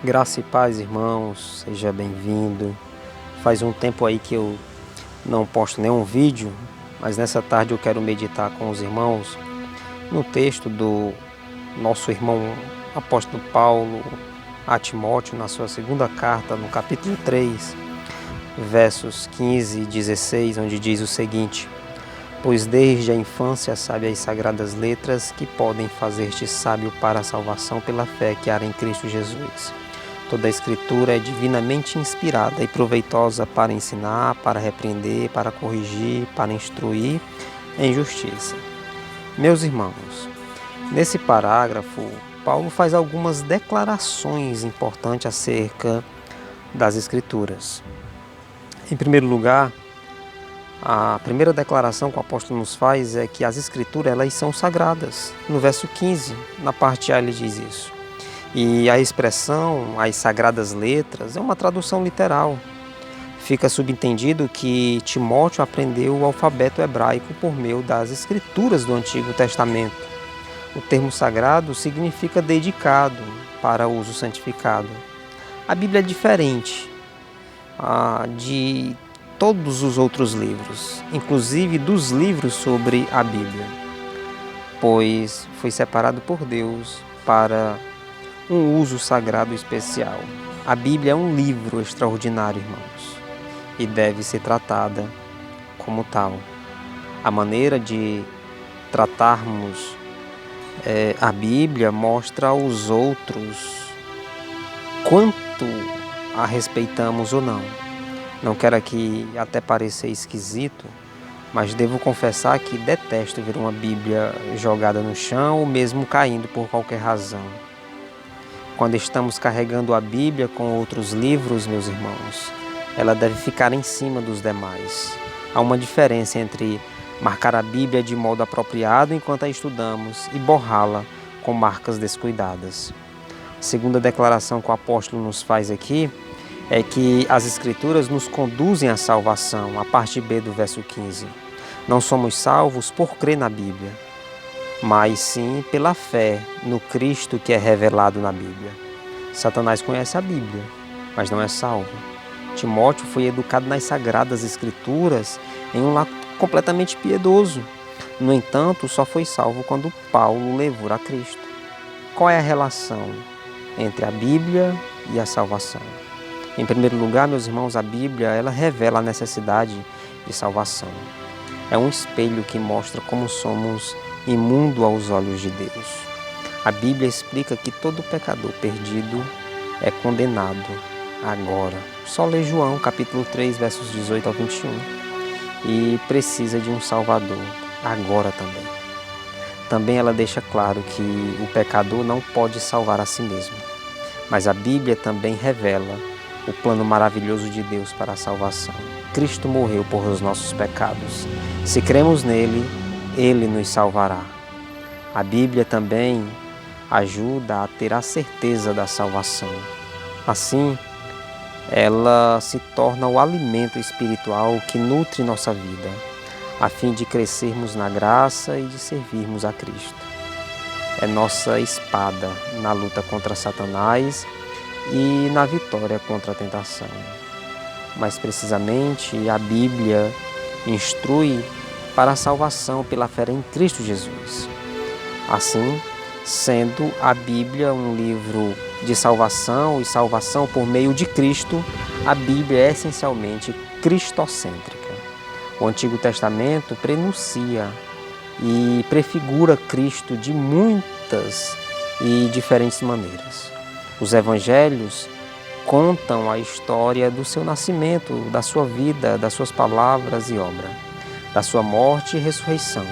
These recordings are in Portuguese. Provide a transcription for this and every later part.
Graça e paz, irmãos, seja bem-vindo. Faz um tempo aí que eu não posto nenhum vídeo, mas nessa tarde eu quero meditar com os irmãos no texto do nosso irmão apóstolo Paulo a Timóteo, na sua segunda carta, no capítulo 3, versos 15 e 16, onde diz o seguinte: Pois desde a infância sabe as sagradas letras que podem fazer-te sábio para a salvação pela fé que há em Cristo Jesus. Toda a Escritura é divinamente inspirada e proveitosa para ensinar, para repreender, para corrigir, para instruir em justiça. Meus irmãos, nesse parágrafo, Paulo faz algumas declarações importantes acerca das Escrituras. Em primeiro lugar, a primeira declaração que o apóstolo nos faz é que as Escrituras elas são sagradas. No verso 15, na parte A, ele diz isso. E a expressão, as sagradas letras, é uma tradução literal. Fica subentendido que Timóteo aprendeu o alfabeto hebraico por meio das escrituras do Antigo Testamento. O termo sagrado significa dedicado para uso santificado. A Bíblia é diferente de todos os outros livros, inclusive dos livros sobre a Bíblia, pois foi separado por Deus para um uso sagrado especial. A Bíblia é um livro extraordinário, irmãos, e deve ser tratada como tal. A maneira de tratarmos a Bíblia mostra aos outros quanto a respeitamos ou não. Não quero aqui até parecer esquisito, mas devo confessar que detesto ver uma Bíblia jogada no chão ou mesmo caindo por qualquer razão. Quando estamos carregando a Bíblia com outros livros, meus irmãos, ela deve ficar em cima dos demais. Há uma diferença entre marcar a Bíblia de modo apropriado enquanto a estudamos e borrá-la com marcas descuidadas. A segunda declaração que o apóstolo nos faz aqui é que as Escrituras nos conduzem à salvação, a parte B do verso 15. Não somos salvos por crer na Bíblia, mas sim pela fé no Cristo que é revelado na Bíblia. Satanás conhece a Bíblia, mas não é salvo. Timóteo foi educado nas Sagradas Escrituras em um lar completamente piedoso. No entanto, só foi salvo quando Paulo levou a Cristo. Qual é a relação entre a Bíblia e a salvação? Em primeiro lugar, meus irmãos, a Bíblia ela revela a necessidade de salvação. É um espelho que mostra como somos imundo aos olhos de Deus. A Bíblia explica que todo pecador perdido é condenado agora. Só lê João, capítulo 3, versos 18 ao 21. E precisa de um Salvador, agora também. Também ela deixa claro que o pecador não pode salvar a si mesmo. Mas a Bíblia também revela o plano maravilhoso de Deus para a salvação. Cristo morreu por os nossos pecados. Se cremos nele, ele nos salvará. A Bíblia também ajuda a ter a certeza da salvação. Assim, ela se torna o alimento espiritual que nutre nossa vida, a fim de crescermos na graça e de servirmos a Cristo. É nossa espada na luta contra Satanás e na vitória contra a tentação. Mais precisamente, a Bíblia instrui para a salvação pela fé em Cristo Jesus. Assim, sendo a Bíblia um livro de salvação e salvação por meio de Cristo, a Bíblia é essencialmente cristocêntrica. O Antigo Testamento prenuncia e prefigura Cristo de muitas e diferentes maneiras. Os evangelhos contam a história do seu nascimento, da sua vida, das suas palavras e obra, da sua morte e ressurreição.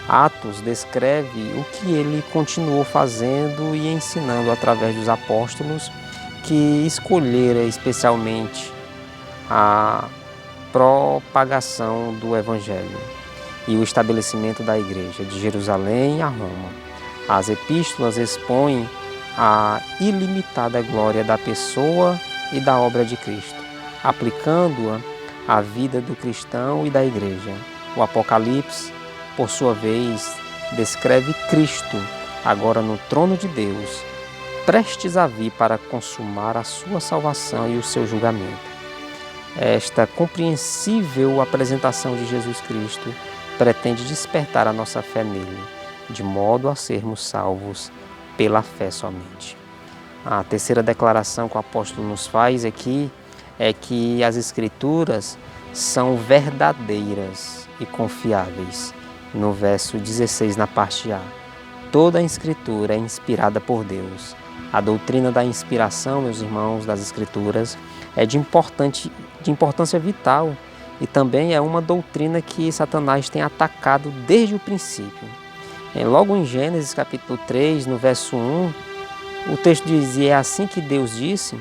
Atos descreve o que ele continuou fazendo e ensinando através dos apóstolos que escolhera especialmente a propagação do Evangelho e o estabelecimento da Igreja de Jerusalém a Roma. As epístolas expõem a ilimitada glória da pessoa e da obra de Cristo, aplicando-a à vida do cristão e da Igreja. O Apocalipse, por sua vez, descreve Cristo, agora no trono de Deus, prestes a vir para consumar a sua salvação e o seu julgamento. Esta compreensível apresentação de Jesus Cristo pretende despertar a nossa fé nele, de modo a sermos salvos pela fé somente. A terceira declaração que o apóstolo nos faz aqui é que as Escrituras são verdadeiras e confiáveis. No verso 16, na parte A, toda a Escritura é inspirada por Deus. A doutrina da inspiração, meus irmãos, das Escrituras é de importância vital e também é uma doutrina que Satanás tem atacado desde o princípio. Logo em Gênesis capítulo 3, no verso 1, o texto diz: "E é assim que Deus disse".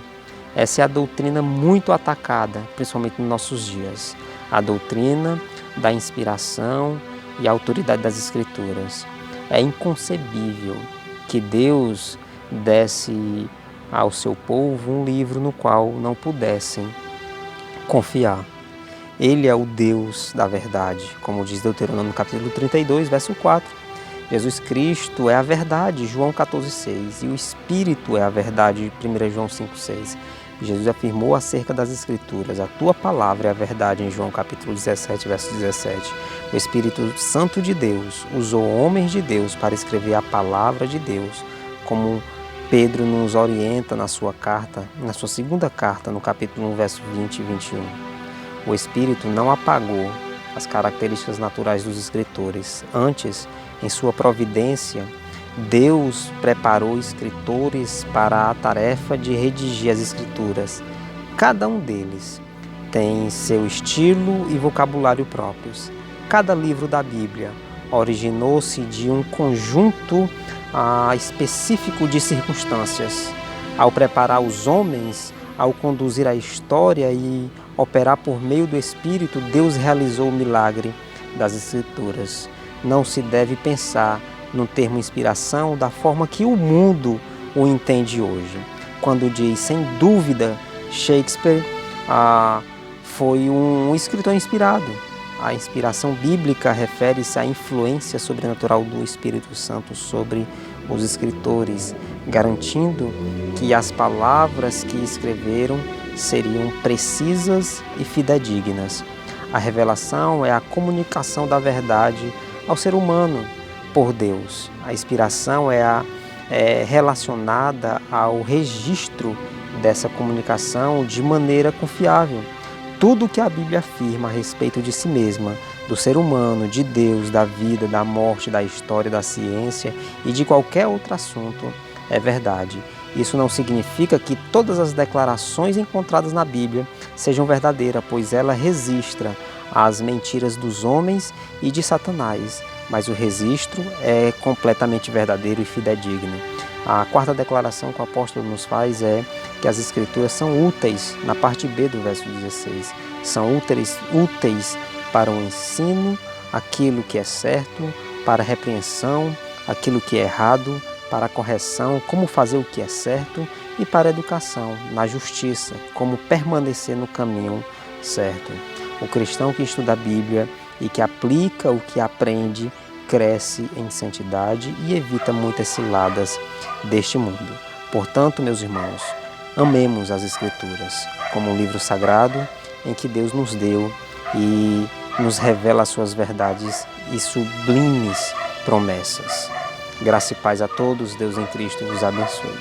Essa é a doutrina muito atacada, principalmente nos nossos dias. A doutrina da inspiração e a autoridade das Escrituras. É inconcebível que Deus desse ao seu povo um livro no qual não pudessem confiar. Ele é o Deus da verdade, como diz Deuteronômio capítulo 32, verso 4. Jesus Cristo é a verdade, João 14,6. E o Espírito é a verdade, 1 João 5,6. Jesus afirmou acerca das Escrituras: a tua palavra é a verdade, em João capítulo 17, verso 17. O Espírito Santo de Deus usou homens de Deus para escrever a palavra de Deus, como Pedro nos orienta na sua carta, na sua segunda carta, no capítulo 1, verso 20 e 21. O Espírito não apagou as características naturais dos escritores. Antes, em sua providência, Deus preparou escritores para a tarefa de redigir as Escrituras. Cada um deles tem seu estilo e vocabulário próprios. Cada livro da Bíblia originou-se de um conjunto específico de circunstâncias. Ao preparar os homens, ao conduzir a história e operar por meio do Espírito, Deus realizou o milagre das Escrituras. Não se deve pensar no termo inspiração da forma que o mundo o entende hoje. Quando diz, sem dúvida, Shakespeare foi um escritor inspirado. A inspiração bíblica refere-se à influência sobrenatural do Espírito Santo sobre os escritores, garantindo que as palavras que escreveram seriam precisas e fidedignas. A revelação é a comunicação da verdade ao ser humano por Deus. A inspiração é relacionada ao registro dessa comunicação de maneira confiável. Tudo o que a Bíblia afirma a respeito de si mesma, do ser humano, de Deus, da vida, da morte, da história, da ciência e de qualquer outro assunto é verdade. Isso não significa que todas as declarações encontradas na Bíblia sejam verdadeiras, pois ela registra as mentiras dos homens e de Satanás, mas o registro é completamente verdadeiro e fidedigno. A quarta declaração que o apóstolo nos faz é que as Escrituras são úteis, na parte B do verso 16. São úteis para o ensino, aquilo que é certo, para a repreensão, aquilo que é errado, para a correção, como fazer o que é certo, e para a educação, na justiça, como permanecer no caminho certo. O cristão que estuda a Bíblia e que aplica o que aprende, cresce em santidade e evita muitas ciladas deste mundo. Portanto, meus irmãos, amemos as Escrituras como um livro sagrado em que Deus nos deu e nos revela as suas verdades e sublimes promessas. Graça e paz a todos, Deus em Cristo vos abençoe.